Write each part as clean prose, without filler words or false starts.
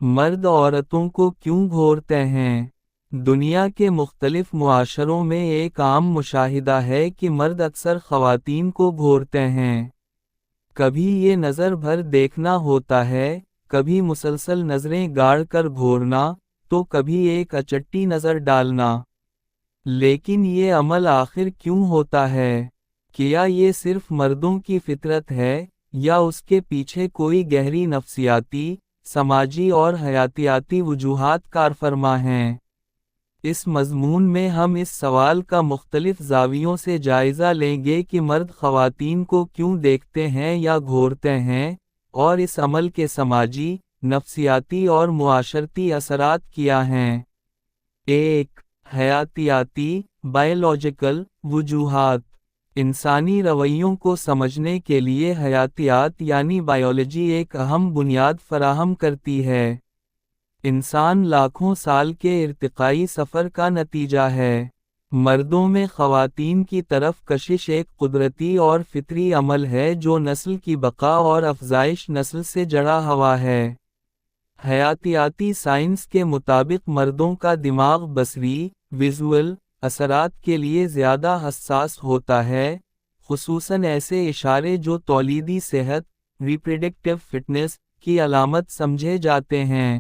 مرد عورتوں کو کیوں گھورتے ہیں؟ دنیا کے مختلف معاشروں میں ایک عام مشاہدہ ہے کہ مرد اکثر خواتین کو گھورتے ہیں۔ کبھی یہ نظر بھر دیکھنا ہوتا ہے، کبھی مسلسل نظریں گاڑ کر گھورنا، تو کبھی ایک اچٹی نظر ڈالنا۔ لیکن یہ عمل آخر کیوں ہوتا ہے؟ کیا یہ صرف مردوں کی فطرت ہے، یا اس کے پیچھے کوئی گہری نفسیاتی، سماجی اور حیاتیاتی وجوہات کارفرما ہیں؟ اس مضمون میں ہم اس سوال کا مختلف زاویوں سے جائزہ لیں گے کہ مرد خواتین کو کیوں دیکھتے ہیں یا گھورتے ہیں، اور اس عمل کے سماجی، نفسیاتی اور معاشرتی اثرات کیا ہیں۔ 1. حیاتیاتی، بائیولوجیکل وجوہات۔ انسانی رویوں کو سمجھنے کے لیے حیاتیات یعنی بائیولوجی ایک اہم بنیاد فراہم کرتی ہے۔ انسان لاکھوں سال کے ارتقائی سفر کا نتیجہ ہے۔ مردوں میں خواتین کی طرف کشش ایک قدرتی اور فطری عمل ہے جو نسل کی بقا اور افزائش نسل سے جڑا ہوا ہے۔ حیاتیاتی سائنس کے مطابق مردوں کا دماغ بصری، ویژول اثرات کے لیے زیادہ حساس ہوتا ہے، خصوصاً ایسے اشارے جو تولیدی صحت، ریپروڈکٹیو فٹنس کی علامت سمجھے جاتے ہیں۔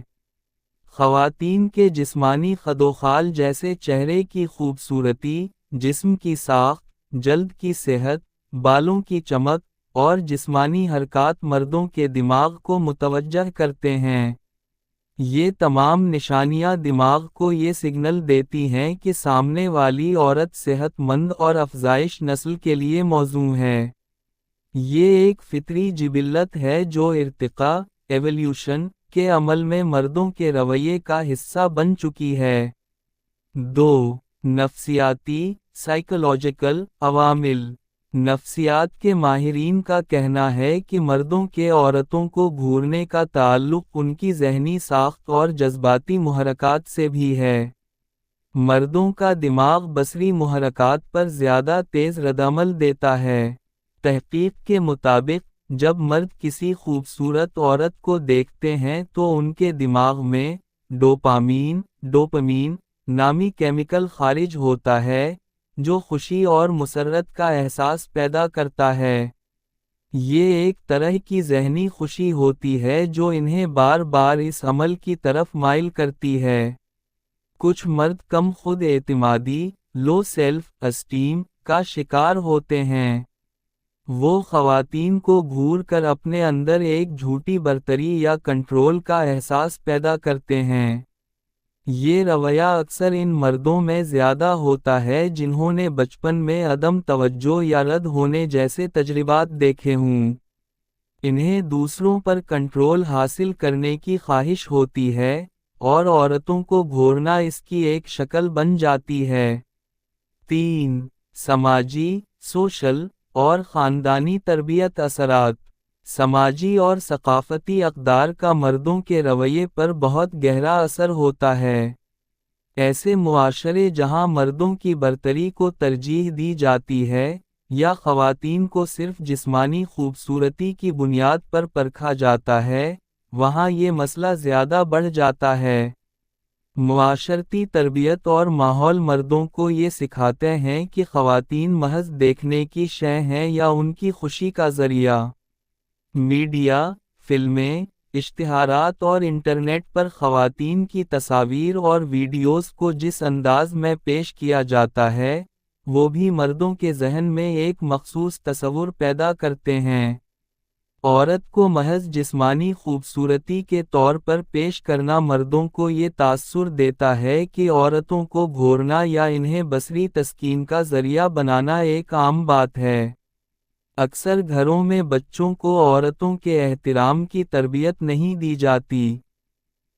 خواتین کے جسمانی خدوخال جیسے چہرے کی خوبصورتی، جسم کی ساخت، جلد کی صحت، بالوں کی چمک، اور جسمانی حرکات مردوں کے دماغ کو متوجہ کرتے ہیں۔ یہ تمام نشانیاں دماغ کو یہ سگنل دیتی ہیں کہ سامنے والی عورت صحت مند اور افزائش نسل کے لیے موزوں ہے۔ یہ ایک فطری جبلت ہے جو ارتقاء، ایولیوشن کے عمل میں مردوں کے رویے کا حصہ بن چکی ہے۔ 2. نفسیاتی، سائیکولوجیکل عوامل۔ نفسیات کے ماہرین کا کہنا ہے کہ مردوں کے عورتوں کو گھورنے کا تعلق ان کی ذہنی ساخت اور جذباتی محرکات سے بھی ہے۔ مردوں کا دماغ بصری محرکات پر زیادہ تیز ردعمل دیتا ہے۔ تحقیق کے مطابق، جب مرد کسی خوبصورت عورت کو دیکھتے ہیں تو ان کے دماغ میں ڈوپامین نامی کیمیکل خارج ہوتا ہے، جو خوشی اور مسرت کا احساس پیدا کرتا ہے۔ یہ ایک طرح کی ذہنی خوشی ہوتی ہے جو انہیں بار بار اس عمل کی طرف مائل کرتی ہے۔ کچھ مرد کم خود اعتمادی، لو سیلف اسٹیم کا شکار ہوتے ہیں۔ وہ خواتین کو گھور کر اپنے اندر ایک جھوٹی برتری یا کنٹرول کا احساس پیدا کرتے ہیں۔ یہ رویہ اکثر ان مردوں میں زیادہ ہوتا ہے جنہوں نے بچپن میں عدم توجہ یا رد ہونے جیسے تجربات دیکھے ہوں۔ انہیں دوسروں پر کنٹرول حاصل کرنے کی خواہش ہوتی ہے، اور عورتوں کو گھورنا اس کی ایک شکل بن جاتی ہے۔ 3. سماجی، سوشل اور خاندانی تربیت اثرات۔ سماجی اور ثقافتی اقدار کا مردوں کے رویے پر بہت گہرا اثر ہوتا ہے۔ ایسے معاشرے جہاں مردوں کی برتری کو ترجیح دی جاتی ہے، یا خواتین کو صرف جسمانی خوبصورتی کی بنیاد پر پرکھا جاتا ہے، وہاں یہ مسئلہ زیادہ بڑھ جاتا ہے۔ معاشرتی تربیت اور ماحول مردوں کو یہ سکھاتے ہیں کہ خواتین محض دیکھنے کی شے ہیں یا ان کی خوشی کا ذریعہ۔ میڈیا، فلمیں، اشتہارات اور انٹرنیٹ پر خواتین کی تصاویر اور ویڈیوز کو جس انداز میں پیش کیا جاتا ہے، وہ بھی مردوں کے ذہن میں ایک مخصوص تصور پیدا کرتے ہیں۔ عورت کو محض جسمانی خوبصورتی کے طور پر پیش کرنا مردوں کو یہ تاثر دیتا ہے کہ عورتوں کو گھورنا یا انہیں بصری تسکین کا ذریعہ بنانا ایک عام بات ہے۔ اکثر گھروں میں بچوں کو عورتوں کے احترام کی تربیت نہیں دی جاتی۔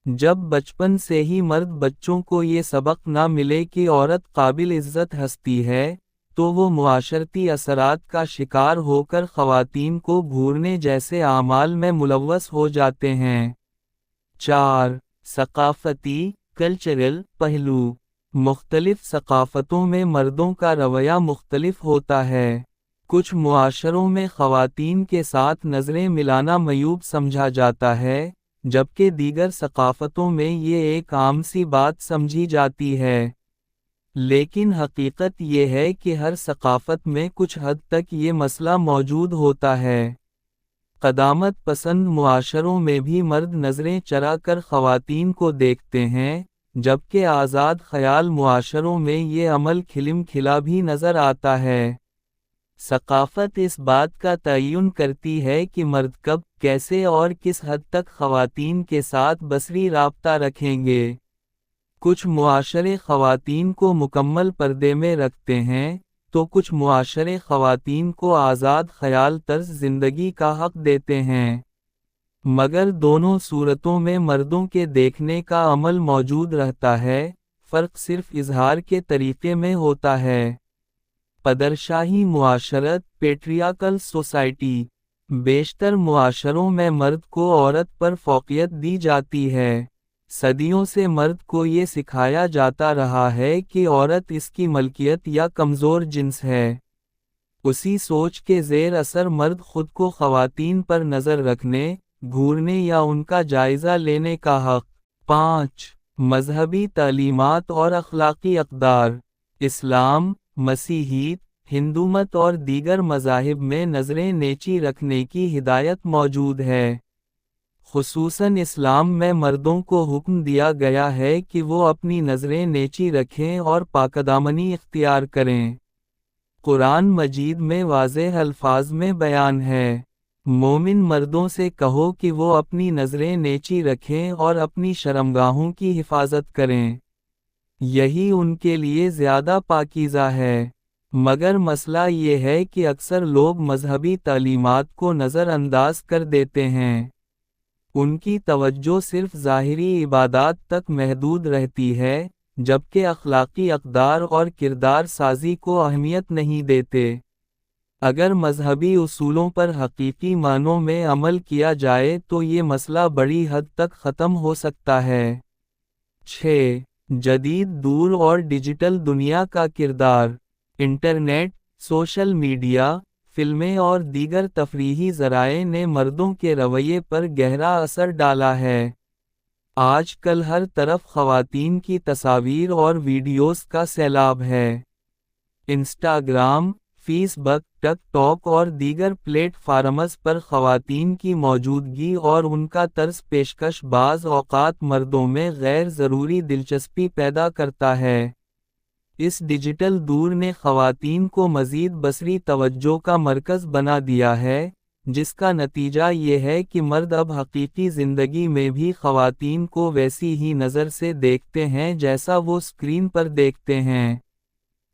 جب بچپن سے ہی مرد بچوں کو یہ سبق نہ ملے کہ عورت قابل عزت ہستی ہے، تو وہ معاشرتی اثرات کا شکار ہو کر خواتین کو گھورنے جیسے اعمال میں ملوث ہو جاتے ہیں۔ 4. ثقافتی، کلچرل پہلو۔ مختلف ثقافتوں میں مردوں کا رویہ مختلف ہوتا ہے۔ کچھ معاشروں میں خواتین کے ساتھ نظریں ملانا معیوب سمجھا جاتا ہے، جبکہ دیگر ثقافتوں میں یہ ایک عام سی بات سمجھی جاتی ہے۔ لیکن حقیقت یہ ہے کہ ہر ثقافت میں کچھ حد تک یہ مسئلہ موجود ہوتا ہے۔ قدامت پسند معاشروں میں بھی مرد نظریں چرا کر خواتین کو دیکھتے ہیں، جبکہ آزاد خیال معاشروں میں یہ عمل کھلم کھلا بھی نظر آتا ہے۔ ثقافت اس بات کا تعین کرتی ہے کہ مرد کب، کیسے اور کس حد تک خواتین کے ساتھ بصری رابطہ رکھیں گے۔ کچھ معاشرے خواتین کو مکمل پردے میں رکھتے ہیں، تو کچھ معاشرے خواتین کو آزاد خیال طرز زندگی کا حق دیتے ہیں۔ مگر دونوں صورتوں میں مردوں کے دیکھنے کا عمل موجود رہتا ہے، فرق صرف اظہار کے طریقے میں ہوتا ہے۔ پدرشاہی معاشرت، پیٹریارکل سوسائٹی۔ بیشتر معاشروں میں مرد کو عورت پر فوقیت دی جاتی ہے۔ صدیوں سے مرد کو یہ سکھایا جاتا رہا ہے کہ عورت اس کی ملکیت یا کمزور جنس ہے۔ اسی سوچ کے زیر اثر مرد خود کو خواتین پر نظر رکھنے، گھورنے یا ان کا جائزہ لینے کا حق۔ 5. مذہبی تعلیمات اور اخلاقی اقدار۔ اسلام، مسیحیت، ہندومت اور دیگر مذاہب میں نظریں نیچی رکھنے کی ہدایت موجود ہے۔ خصوصاً اسلام میں مردوں کو حکم دیا گیا ہے کہ وہ اپنی نظریں نیچی رکھیں اور پاکدامنی اختیار کریں۔ قرآن مجید میں واضح الفاظ میں بیان ہے، مومن مردوں سے کہو کہ وہ اپنی نظریں نیچی رکھیں اور اپنی شرمگاہوں کی حفاظت کریں، یہی ان کے لیے زیادہ پاکیزہ ہے۔ مگر مسئلہ یہ ہے کہ اکثر لوگ مذہبی تعلیمات کو نظر انداز کر دیتے ہیں۔ ان کی توجہ صرف ظاہری عبادات تک محدود رہتی ہے، جبکہ اخلاقی اقدار اور کردار سازی کو اہمیت نہیں دیتے۔ اگر مذہبی اصولوں پر حقیقی معنوں میں عمل کیا جائے تو یہ مسئلہ بڑی حد تک ختم ہو سکتا ہے۔ 6. جدید دور اور ڈیجیٹل دنیا کا کردار۔ انٹرنیٹ، سوشل میڈیا، فلمیں اور دیگر تفریحی ذرائع نے مردوں کے رویے پر گہرا اثر ڈالا ہے۔ آج کل ہر طرف خواتین کی تصاویر اور ویڈیوز کا سیلاب ہے۔ انسٹاگرام، فیس بک، ٹک ٹاک اور دیگر پلیٹ فارمز پر خواتین کی موجودگی اور ان کا طرز پیشکش بعض اوقات مردوں میں غیر ضروری دلچسپی پیدا کرتا ہے۔ اس ڈیجیٹل دور نے خواتین کو مزید بصری توجہ کا مرکز بنا دیا ہے، جس کا نتیجہ یہ ہے کہ مرد اب حقیقی زندگی میں بھی خواتین کو ویسی ہی نظر سے دیکھتے ہیں جیسا وہ اسکرین پر دیکھتے ہیں۔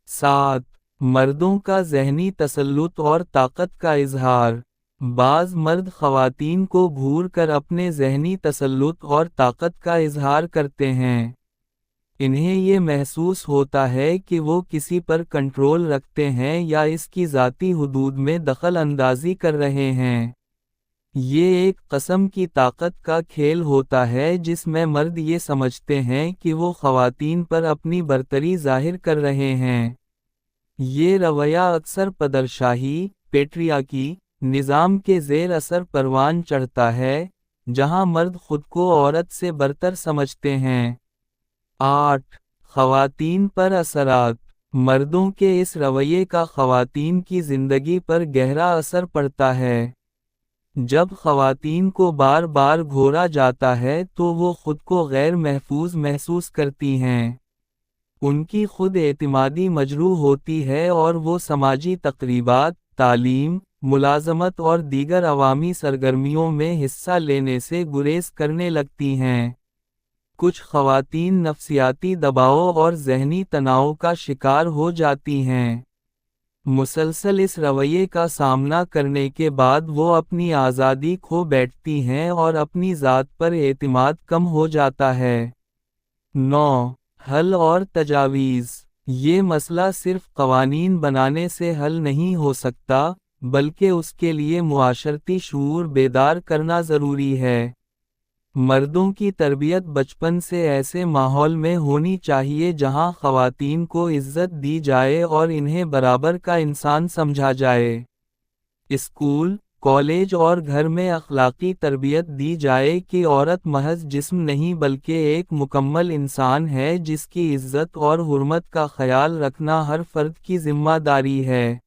7. مردوں کا ذہنی تسلط اور طاقت کا اظہار۔ بعض مرد خواتین کو گھور کر اپنے ذہنی تسلط اور طاقت کا اظہار کرتے ہیں۔ انہیں یہ محسوس ہوتا ہے کہ وہ کسی پر کنٹرول رکھتے ہیں یا اس کی ذاتی حدود میں دخل اندازی کر رہے ہیں۔ یہ ایک قسم کی طاقت کا کھیل ہوتا ہے جس میں مرد یہ سمجھتے ہیں کہ وہ خواتین پر اپنی برتری ظاہر کر رہے ہیں۔ یہ رویہ اکثر پدرشاہی، پیٹریارکی نظام کے زیر اثر پروان چڑھتا ہے، جہاں مرد خود کو عورت سے برتر سمجھتے ہیں۔ 8. خواتین پر اثرات۔ مردوں کے اس رویے کا خواتین کی زندگی پر گہرا اثر پڑتا ہے۔ جب خواتین کو بار بار گھورا جاتا ہے تو وہ خود کو غیر محفوظ محسوس کرتی ہیں۔ ان کی خود اعتمادی مجروح ہوتی ہے اور وہ سماجی تقریبات، تعلیم، ملازمت اور دیگر عوامی سرگرمیوں میں حصہ لینے سے گریز کرنے لگتی ہیں۔ کچھ خواتین نفسیاتی دباؤ اور ذہنی تناؤ کا شکار ہو جاتی ہیں۔ مسلسل اس رویے کا سامنا کرنے کے بعد وہ اپنی آزادی کھو بیٹھتی ہیں اور اپنی ذات پر اعتماد کم ہو جاتا ہے۔ 9. حل اور تجاویز۔ یہ مسئلہ صرف قوانین بنانے سے حل نہیں ہو سکتا، بلکہ اس کے لیے معاشرتی شعور بیدار کرنا ضروری ہے۔ مردوں کی تربیت بچپن سے ایسے ماحول میں ہونی چاہیے جہاں خواتین کو عزت دی جائے اور انہیں برابر کا انسان سمجھا جائے۔ اسکول، کالج اور گھر میں اخلاقی تربیت دی جائے کہ عورت محض جسم نہیں بلکہ ایک مکمل انسان ہے جس کی عزت اور حرمت کا خیال رکھنا ہر فرد کی ذمہ داری ہے۔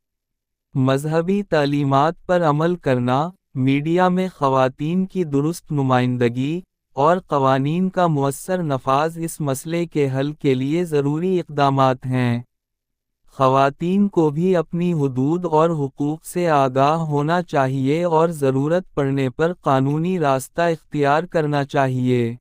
مذہبی تعلیمات پر عمل کرنا، میڈیا میں خواتین کی درست نمائندگی، اور قوانین کا مؤثر نفاذ اس مسئلے کے حل کے لیے ضروری اقدامات ہیں۔ خواتین کو بھی اپنی حدود اور حقوق سے آگاہ ہونا چاہیے اور ضرورت پڑنے پر قانونی راستہ اختیار کرنا چاہیے۔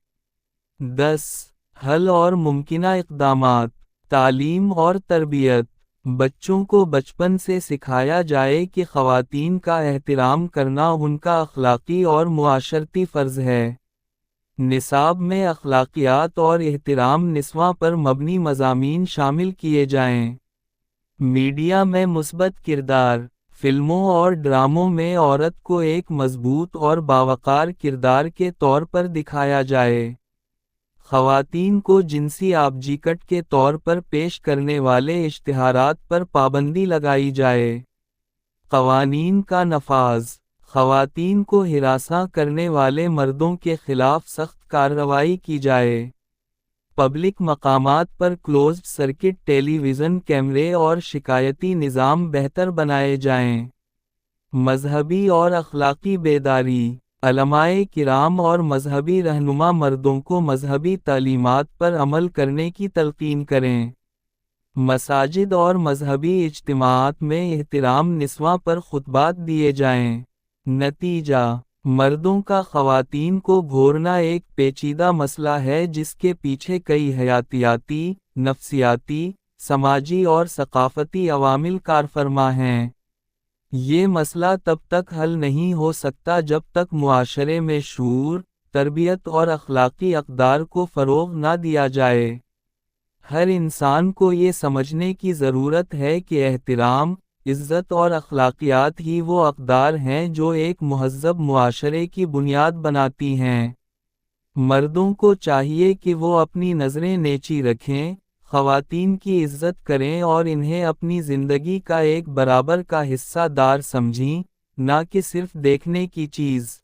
10 حل اور ممکنہ اقدامات۔ تعلیم اور تربیت۔ بچوں کو بچپن سے سکھایا جائے کہ خواتین کا احترام کرنا ان کا اخلاقی اور معاشرتی فرض ہے۔ نصاب میں اخلاقیات اور احترام نسواں پر مبنی مضامین شامل کیے جائیں۔ میڈیا میں مثبت کردار۔ فلموں اور ڈراموں میں عورت کو ایک مضبوط اور باوقار کردار کے طور پر دکھایا جائے۔ خواتین کو جنسی آبجیکٹ کے طور پر پیش کرنے والے اشتہارات پر پابندی لگائی جائے۔ قوانین کا نفاذ۔ خواتین کو ہراساں کرنے والے مردوں کے خلاف سخت کارروائی کی جائے۔ پبلک مقامات پر کلوزڈ سرکٹ ٹیلی ویژن کیمرے اور شکایتی نظام بہتر بنائے جائیں۔ مذہبی اور اخلاقی بیداری۔ علماء کرام اور مذہبی رہنما مردوں کو مذہبی تعلیمات پر عمل کرنے کی تلقین کریں۔ مساجد اور مذہبی اجتماعات میں احترام نسواں پر خطبات دیے جائیں۔ نتیجہ: مردوں کا خواتین کو گھورنا ایک پیچیدہ مسئلہ ہے جس کے پیچھے کئی حیاتیاتی، نفسیاتی، سماجی اور ثقافتی عوامل کارفرما ہیں۔ یہ مسئلہ تب تک حل نہیں ہو سکتا جب تک معاشرے میں شعور، تربیت اور اخلاقی اقدار کو فروغ نہ دیا جائے۔ ہر انسان کو یہ سمجھنے کی ضرورت ہے کہ احترام، عزت اور اخلاقیات ہی وہ اقدار ہیں جو ایک مہذب معاشرے کی بنیاد بناتی ہیں۔ مردوں کو چاہیے کہ وہ اپنی نظریں نیچی رکھیں، خواتین کی عزت کریں اور انہیں اپنی زندگی کا ایک برابر کا حصہ دار سمجھیں، نہ کہ صرف دیکھنے کی چیز۔